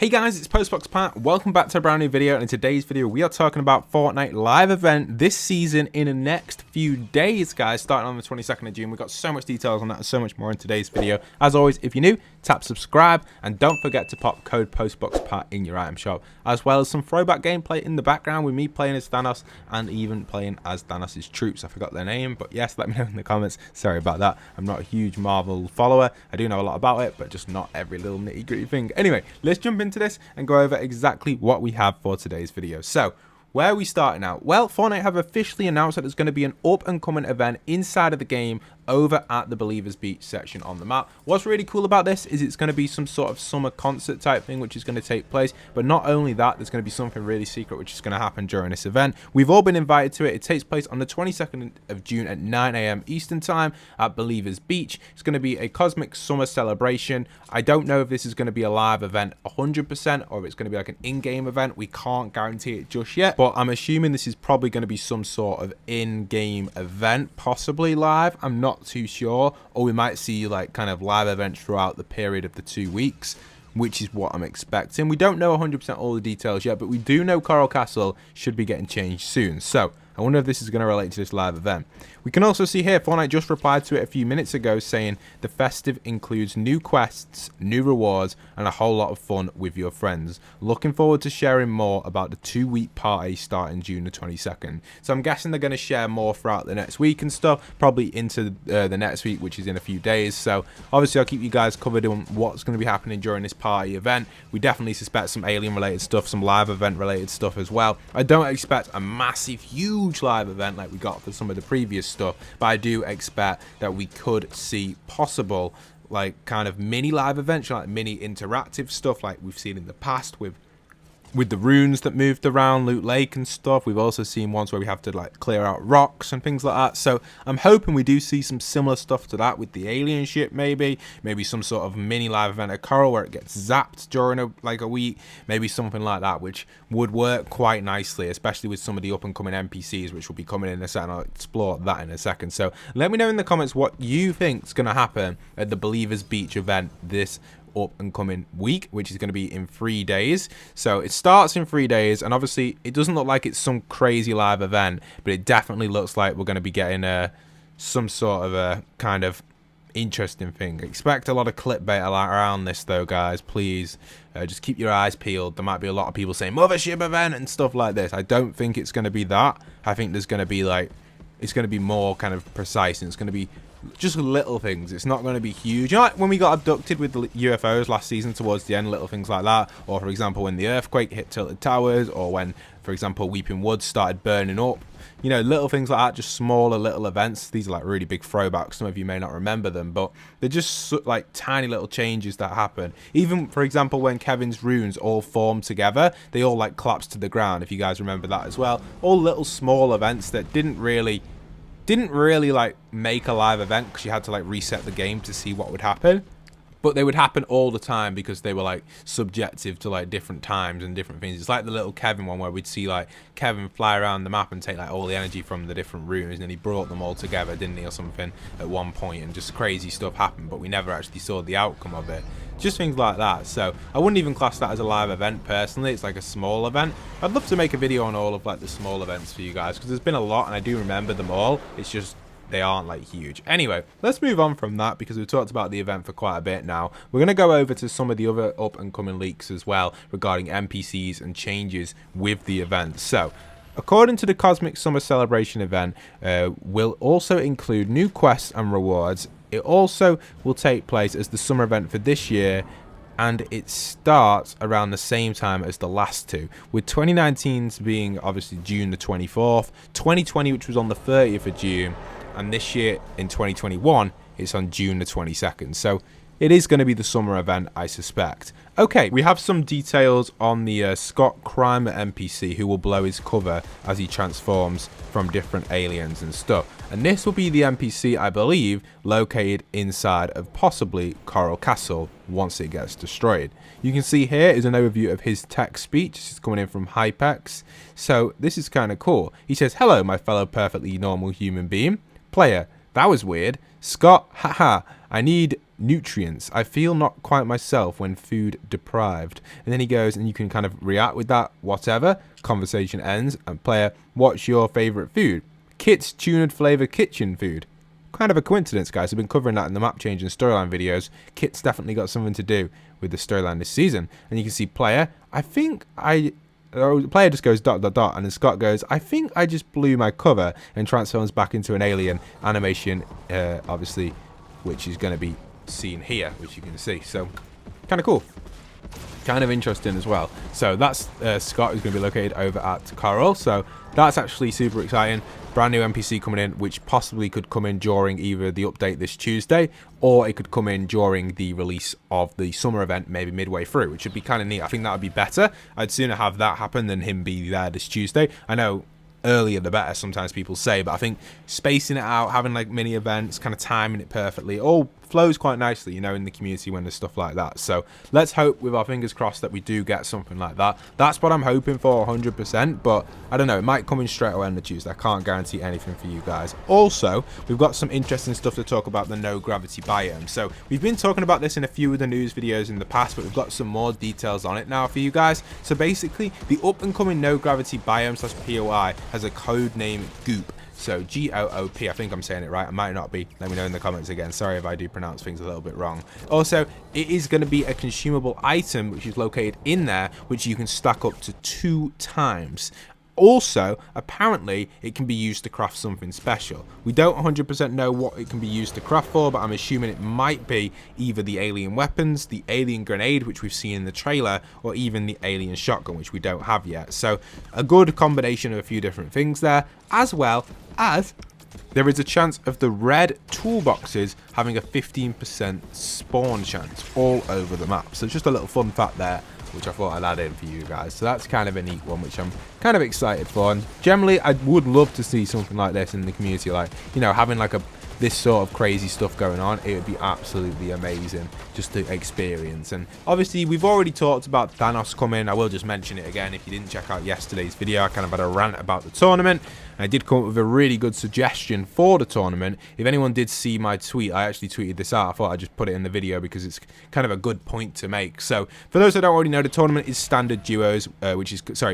Hey guys, it's postboxpat. Welcome back to a brand new video, and in today's video we are talking about Fortnite live event this season in the next few days, guys, starting on the 22nd of June. We've got so much details on that and so much more in today's video. As always, if you're new, tap subscribe and don't forget to pop code postboxpat in your item shop, as well as some throwback gameplay in the background with me playing as Thanos and even playing as Thanos' troops. I forgot their name, but yes, let me know in the comments. Sorry about that. I'm not a huge Marvel follower. I do know a lot about it, but just not every little nitty-gritty thing. Anyway, let's jump into this and go over exactly what we have for today's video. So where are we starting out? Well, Fortnite have officially announced that there's going to be an up and coming event inside of the game over at the Believers Beach section on the map. What's really cool about this is it's going to be some sort of summer concert type thing which is going to take place, but not only that, there's going to be something really secret which is going to happen during this event. We've all been invited to it. It takes place on the 22nd of June at 9 AM Eastern time at Believers Beach. It's going to be a cosmic summer celebration. I don't know if this is going to be a live event 100% or if it's going to be like an in-game event. We can't guarantee it just yet, but I'm assuming this is probably going to be some sort of in-game event, possibly live. I'm not too sure, or we might see like kind of live events throughout the period of the 2 weeks, which is what I'm expecting. We don't know 100% all the details yet, but we do know Coral Castle should be getting changed soon. So I wonder if this is going to relate to this live event. We can also see here, Fortnite just replied to it a few minutes ago saying the festive includes new quests, new rewards, and a whole lot of fun with your friends. Looking forward to sharing more about the 2-week party starting June the 22nd. So I'm guessing they're going to share more throughout the next week and stuff, probably into the next week, which is in a few days. So obviously I'll keep you guys covered on what's going to be happening during this party event. We definitely suspect some alien related stuff, some live event related stuff as well. I don't expect a massive, huge live event like we got for some of the previous stuff, but I do expect that we could see possible like kind of mini live events, like mini interactive stuff like we've seen in the past with the runes that moved around Loot Lake and stuff. We've also seen ones where we have to like clear out rocks and things like that. So I'm hoping we do see some similar stuff to that with the alien ship, maybe some sort of mini live event at Coral where it gets zapped during a week, maybe something like that, which would work quite nicely, especially with some of the up and coming NPCs which will be coming in a second. I'll explore that in a second. So let me know in the comments what you think is going to happen at the Believers Beach event this up and coming week, which is going to be in 3 days. So it starts in 3 days, and obviously it doesn't look like it's some crazy live event, but it definitely looks like we're going to be getting some sort of a kind of interesting thing. Expect a lot of clickbait around this though, guys. Please just keep your eyes peeled. There might be a lot of people saying mothership event and stuff like this. I don't think it's going to be that. I think there's going to be like, it's going to be more kind of precise, and it's going to be just little things. It's not going to be huge. You know, like when we got abducted with the UFOs last season towards the end, little things like that. Or for example, when the earthquake hit Tilted Towers, or when, for example, Weeping Woods started burning up. You know, little things like that, just smaller little events. These are like really big throwbacks. Some of you may not remember them, but they're just like tiny little changes that happen. Even, for example, when Kevin's runes all formed together, they all like collapsed to the ground, if you guys remember that as well. All little small events that didn't really like make a live event, because you had to like reset the game to see what would happen, but they would happen all the time because they were like subjective to like different times and different things. It's like the little Kevin one where we'd see like Kevin fly around the map and take like all the energy from the different runes, and he brought them all together, didn't he, or something at one point, and just crazy stuff happened, but we never actually saw the outcome of it. Just things like that. So I wouldn't even class that as a live event personally. It's like a small event. I'd love to make a video on all of like the small events for you guys, because there's been a lot and I do remember them all. It's just they aren't like huge. Anyway, let's move on from that, because we've talked about the event for quite a bit now. We're going to go over to some of the other up and coming leaks as well regarding NPCs and changes with the event. So according to the Cosmic Summer Celebration event, will also include new quests and rewards. It also will take place as the summer event for this year, and it starts around the same time as the last two, with 2019's being obviously June the 24th, 2020 which was on the 30th of June, and this year in 2021 it's on June the 22nd. So it is going to be the summer event, I suspect. Okay, we have some details on the Scott Crimer NPC who will blow his cover as he transforms from different aliens and stuff. And this will be the NPC, I believe, located inside of possibly Coral Castle once it gets destroyed. You can see here is an overview of his text speech. This is coming in from Hypex. So this is kind of cool. He says, "Hello, my fellow perfectly normal human being. Player, that was weird. Scott, haha, I need nutrients. I feel not quite myself when food deprived. And then he goes, and you can kind of react with that, whatever. Conversation ends, and player, what's your favorite food? Kit's tuned flavor kitchen food. Kind of a coincidence, guys. I've been covering that in the map change and storyline videos. Kit's definitely got something to do with the storyline this season. And you can see player, player just goes ... and then Scott goes, I think I just blew my cover, and transforms back into an alien animation, obviously, which is going to be seen here, which you can see. So kind of cool, kind of interesting as well. So that's Scott, who's going to be located over at Coral. So that's actually super exciting. Brand new NPC coming in, which possibly could come in during either the update this Tuesday, or it could come in during the release of the summer event, maybe midway through, which would be kind of neat. I think that would be better. I'd sooner have that happen than him be there this Tuesday. I know earlier the better, sometimes people say, but I think spacing it out, having like mini events, kind of timing it perfectly, all flows quite nicely, you know, in the community when there's stuff like that. So let's hope, with our fingers crossed, that we do get something like that. That's what I'm hoping for 100%, but I don't know, it might come in straight away on the Tuesday. I can't guarantee anything for you guys. Also, we've got some interesting stuff to talk about the no gravity biome. So we've been talking about this in a few of the news videos in the past, but we've got some more details on it now for you guys. So basically, the up and coming no gravity biome / POI has a code name Goop. So G-O-O-P, I think I'm saying it right. I might not be. Let me know in the comments again. Sorry if I do pronounce things a little bit wrong. Also, it is going to be a consumable item, which is located in there, which you can stack up to 2 times. Also, apparently, it can be used to craft something special. We don't 100% know what it can be used to craft for, but I'm assuming it might be either the alien weapons, the alien grenade, which we've seen in the trailer, or even the alien shotgun, which we don't have yet. So, a good combination of a few different things there, as well as there is a chance of the red toolboxes having a 15% spawn chance all over the map. So, just a little fun fact there, which I thought I'd add in for you guys. So that's kind of a neat one, which I'm kind of excited for. And generally, I would love to see something like this in the community, like, you know, having like this sort of crazy stuff going on. It would be absolutely amazing just to experience. And obviously, we've already talked about Thanos coming. I will just mention it again. If you didn't check out yesterday's video, I kind of had a rant about the tournament. I did come up with a really good suggestion for the tournament. If anyone did see my tweet, I actually tweeted this out. I thought I'd just put it in the video because it's kind of a good point to make. So for those that don't already know, the tournament is standard duos,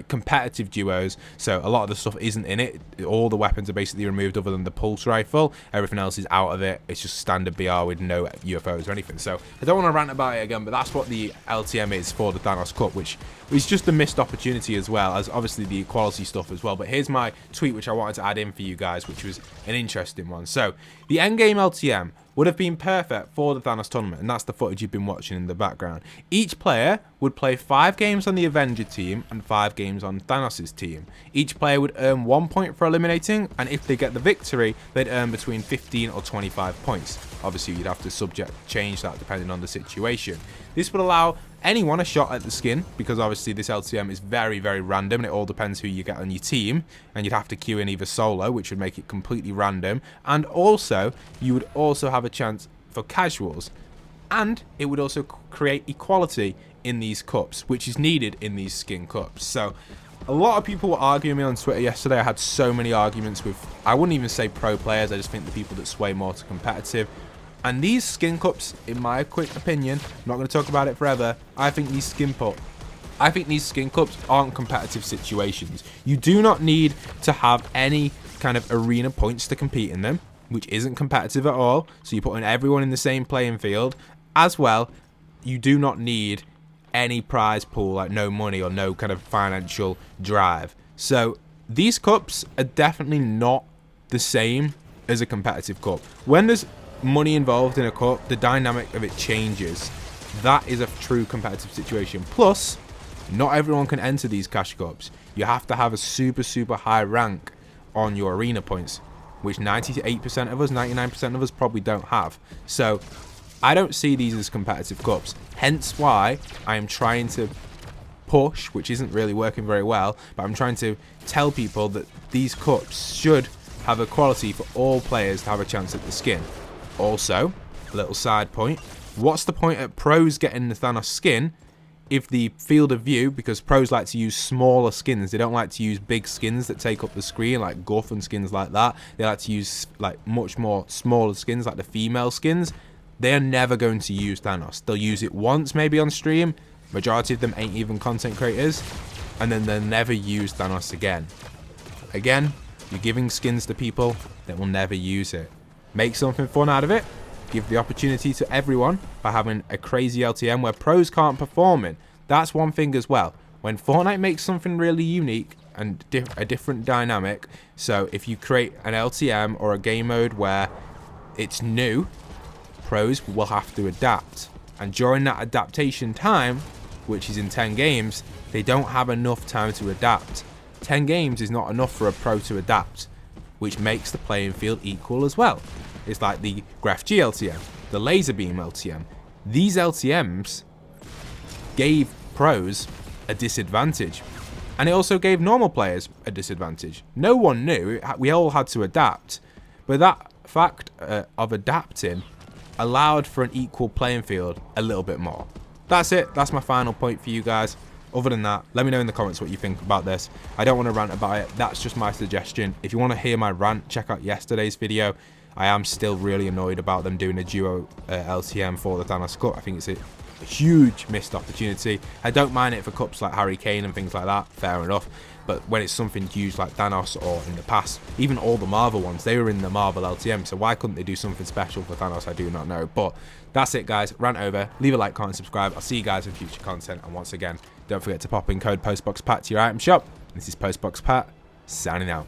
competitive duos. So a lot of the stuff isn't in it. All the weapons are basically removed other than the pulse rifle. Everything else is out of it. It's just standard BR with no UFOs or anything. So I don't want to rant about it again, but that's what the LTM is for the Thanos Cup, which is just a missed opportunity, as well as obviously the equality stuff as well. But here's my tweet, which I wanted to add in for you guys, which was an interesting one. So the Endgame LTM would have been perfect for the Thanos tournament, and that's the footage you've been watching in the background. Each player would play 5 games on the Avenger team and 5 games on Thanos' team. Each player would earn 1 point for eliminating, and if they get the victory, they'd earn between 15 or 25 points. Obviously, you'd have to change that depending on the situation. This would allow anyone a shot at the skin, because obviously this LTM is very, very random, and it all depends who you get on your team, and you'd have to queue in either solo, which would make it completely random, and also you would also have a chance for casuals, and it would also create equality in these cups, which is needed in these skin cups. So a lot of people were arguing me on Twitter yesterday. I had so many arguments with, I wouldn't even say pro players, I just think the people that sway more to competitive. And these skin cups, in my quick opinion, I'm not going to talk about it forever, I think these skin cups aren't competitive situations. You do not need to have any kind of arena points to compete in them, which isn't competitive at all. So you're putting everyone in the same playing field. As well, you do not need any prize pool, like no money or no kind of financial drive. So these cups are definitely not the same as a competitive cup. When there's money involved in a cup, the dynamic of it changes. That is a true competitive situation. Plus, not everyone can enter these cash cups. You have to have a super, super high rank on your arena points, which 98% of us, 99% of us probably don't have. So I don't see these as competitive cups. Hence why I am trying to push, which isn't really working very well, but I'm trying to tell people that these cups should have a quality for all players to have a chance at the skin. Also, a little side point, what's the point at pros getting the Thanos skin if the field of view, because pros like to use smaller skins, they don't like to use big skins that take up the screen, like Guff and skins like that. They like to use like much more smaller skins, like the female skins. they are never going to use Thanos. They'll use it once maybe on stream. Majority of them ain't even content creators. And then they'll never use Thanos again. Again, you're giving skins to people that will never use it. Make something fun out of it. Give the opportunity to everyone by having a crazy LTM where pros can't perform in. That's one thing as well. When Fortnite makes something really unique and a different dynamic, so if you create an LTM or a game mode where it's new, pros will have to adapt. And during that adaptation time, which is in 10 games, they don't have enough time to adapt. 10 games is not enough for a pro to adapt, which makes the playing field equal as well. It's like the Graph G LTM, the Laser Beam LTM. These LTMs gave pros a disadvantage, and it also gave normal players a disadvantage. No one knew, we all had to adapt, but that fact of adapting allowed for an equal playing field a little bit more. That's it. That's my final point for you guys. Other than that, let me know in the comments what you think about this. I don't want to rant about it. That's just my suggestion. If you want to hear my rant, check out yesterday's video. I am still really annoyed about them doing a duo LTM for the Thanos Cup. I think it's a huge missed opportunity. I don't mind it for cups like Harry Kane and things like that. Fair enough. But when it's something huge like Thanos, or in the past, even all the Marvel ones, they were in the Marvel LTM. So why couldn't they do something special for Thanos? I do not know. But that's it, guys. Rant over. Leave a like, comment, subscribe. I'll see you guys in future content. And once again, don't forget to pop in code postboxpat to your item shop. This is postboxpat, signing out.